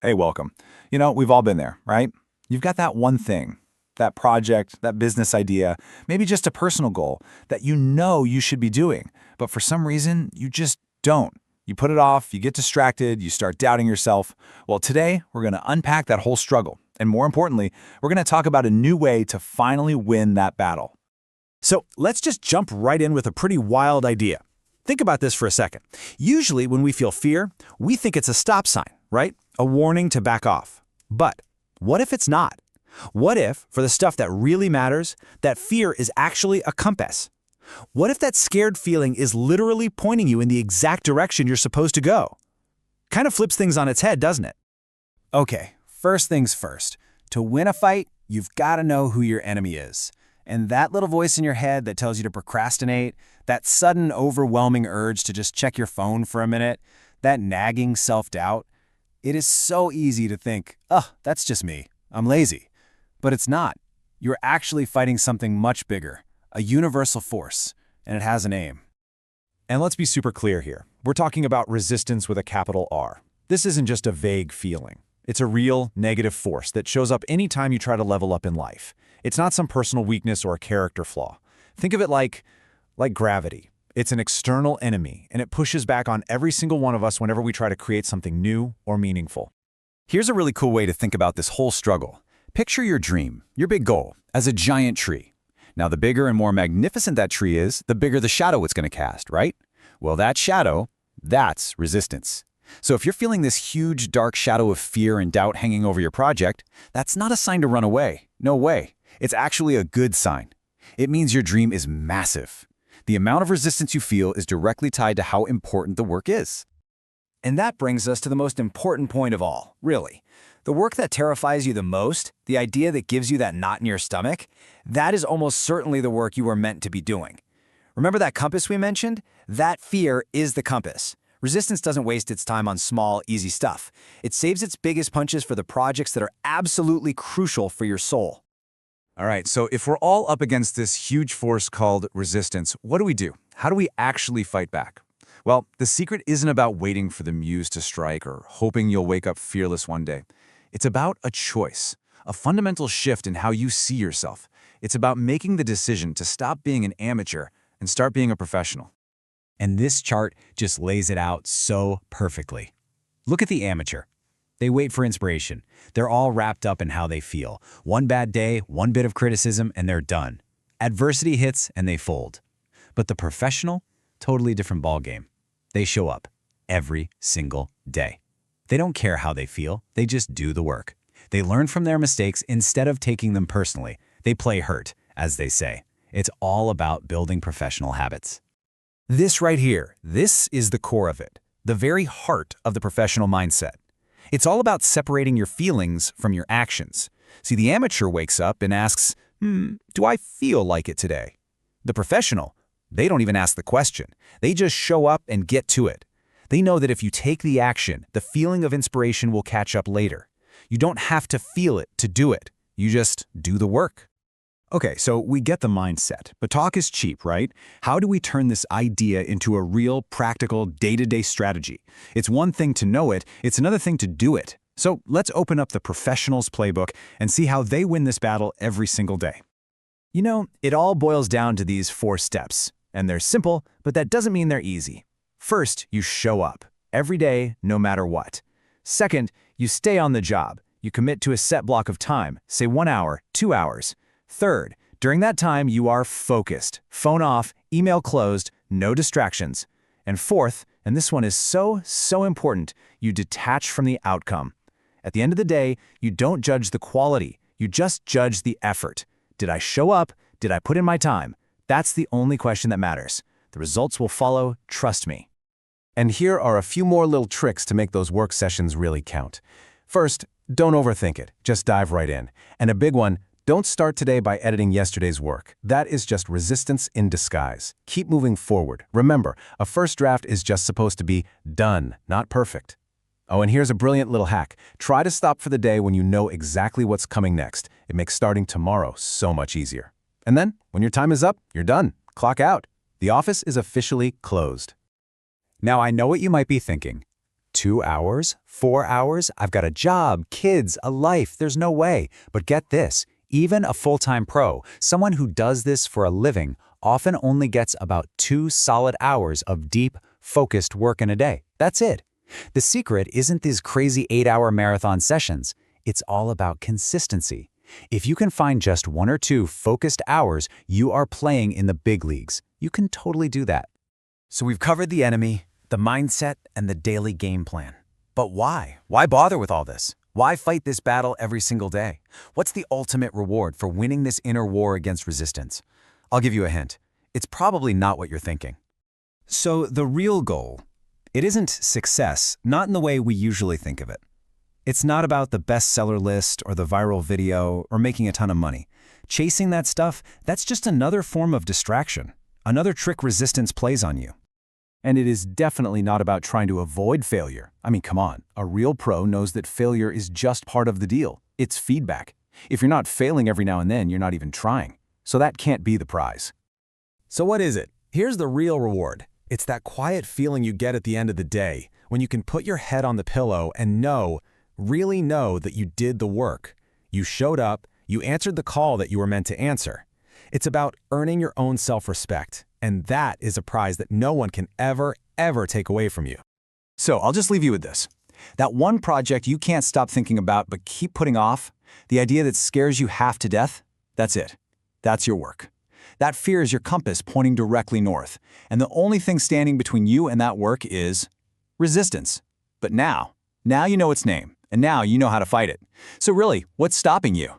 Hey, welcome. We've all been there, right? You've got that one thing, that project, that business idea, maybe just a personal goal that you know you should be doing, but for some reason, you just don't. You put it off, you get distracted, you start doubting yourself. Well, today, we're going to unpack that whole struggle. And more importantly, we're going to talk about a new way to finally win that battle. So let's just jump right in with a pretty wild idea. Think about this for a second. Usually when we feel fear, we think it's a stop sign, right? A warning to back off. But what if it's not? What if, for the stuff that really matters, that fear is actually a compass? What if that scared feeling is literally pointing you in the exact direction you're supposed to go? Kind of flips things on its head, doesn't it? Okay, first things first. To win a fight, you've got to know who your enemy is. And that little voice in your head that tells you to procrastinate, that sudden overwhelming urge to just check your phone for a minute, that nagging self-doubt, it is so easy to think, that's just me. I'm lazy. But it's not. You're actually fighting something much bigger, a universal force, and it has a name. And let's be super clear here. We're talking about resistance with a capital R. This isn't just a vague feeling. It's a real negative force that shows up anytime you try to level up in life. It's not some personal weakness or a character flaw. Think of it like gravity. It's an external enemy, and it pushes back on every single one of us whenever we try to create something new or meaningful. Here's a really cool way to think about this whole struggle. Picture your dream, your big goal, as a giant tree. Now, the bigger and more magnificent that tree is, the bigger the shadow it's going to cast, right? Well, that shadow, that's resistance. So if you're feeling this huge, dark shadow of fear and doubt hanging over your project, that's not a sign to run away. No way. It's actually a good sign. It means your dream is massive. The amount of resistance you feel is directly tied to how important the work is. And that brings us to the most important point of all, really. The work that terrifies you the most, the idea that gives you that knot in your stomach, that is almost certainly the work you were meant to be doing. Remember that compass we mentioned? That fear is the compass. Resistance doesn't waste its time on small, easy stuff. It saves its biggest punches for the projects that are absolutely crucial for your soul. All right, so if we're all up against this huge force called resistance, what do? How do we actually fight back? Well, the secret isn't about waiting for the muse to strike or hoping you'll wake up fearless one day. It's about a choice, a fundamental shift in how you see yourself. It's about making the decision to stop being an amateur and start being a professional. And this chart just lays it out so perfectly. Look at the amateur. They wait for inspiration. They're all wrapped up in how they feel. One bad day, one bit of criticism, and they're done. Adversity hits and they fold. But the professional, totally different ballgame. They show up every single day. They don't care how they feel. They just do the work. They learn from their mistakes instead of taking them personally. They play hurt, as they say. It's all about building professional habits. This right here, this is the core of it, the very heart of the professional mindset. It's all about separating your feelings from your actions. See, the amateur wakes up and asks, do I feel like it today? The professional, they don't even ask the question. They just show up and get to it. They know that if you take the action, the feeling of inspiration will catch up later. You don't have to feel it to do it. You just do the work. Okay, so we get the mindset, but talk is cheap, right? How do we turn this idea into a real, practical, day-to-day strategy? It's one thing to know it, it's another thing to do it. So let's open up the professional's playbook and see how they win this battle every single day. It all boils down to these 4 steps, and they're simple, but that doesn't mean they're easy. First, you show up, every day, no matter what. Second, you stay on the job. You commit to a set block of time, say 1 hour, 2 hours. Third, during that time, you are focused, phone off, email closed, no distractions. And fourth, and this one is so important, you detach from the outcome. At the end of the day, you don't judge the quality, you just judge the effort. Did I show up? Did I put in my time? That's the only question that matters. The results will follow, trust me. And here are a few more little tricks to make those work sessions really count. First, don't overthink it, just dive right in. And a big one, don't start today by editing yesterday's work. That is just resistance in disguise. Keep moving forward. Remember, a first draft is just supposed to be done, not perfect. Oh, and here's a brilliant little hack. Try to stop for the day when you know exactly what's coming next. It makes starting tomorrow so much easier. And then, when your time is up, you're done. Clock out. The office is officially closed. Now, I know what you might be thinking. 2 hours? 4 hours? I've got a job, kids, a life. There's no way. But get this, even a full-time pro, someone who does this for a living, often only gets about 2 solid hours of deep, focused work in a day. That's it. The secret isn't these crazy 8-hour marathon sessions. It's all about consistency. If you can find just 1 or 2 focused hours, you are playing in the big leagues. You can totally do that. So we've covered the enemy, the mindset, and the daily game plan. But why? Why bother with all this? Why fight this battle every single day? What's the ultimate reward for winning this inner war against resistance? I'll give you a hint. It's probably not what you're thinking. So the real goal, it isn't success, not in the way we usually think of it. It's not about the bestseller list or the viral video or making a ton of money. Chasing that stuff, that's just another form of distraction, another trick resistance plays on you. And it is definitely not about trying to avoid failure. I mean, come on, a real pro knows that failure is just part of the deal. It's feedback. If you're not failing every now and then, you're not even trying. So that can't be the prize. So what is it? Here's the real reward. It's that quiet feeling you get at the end of the day, when you can put your head on the pillow and really know that you did the work. You showed up, you answered the call that you were meant to answer. It's about earning your own self-respect, and that is a prize that no one can ever take away from you. So I'll just leave you with this. That one project you can't stop thinking about but keep putting off, the idea that scares you half to death, that's it. That's your work. That fear is your compass pointing directly north, and the only thing standing between you and that work is resistance. But now you know its name, and now you know how to fight it. So really, what's stopping you?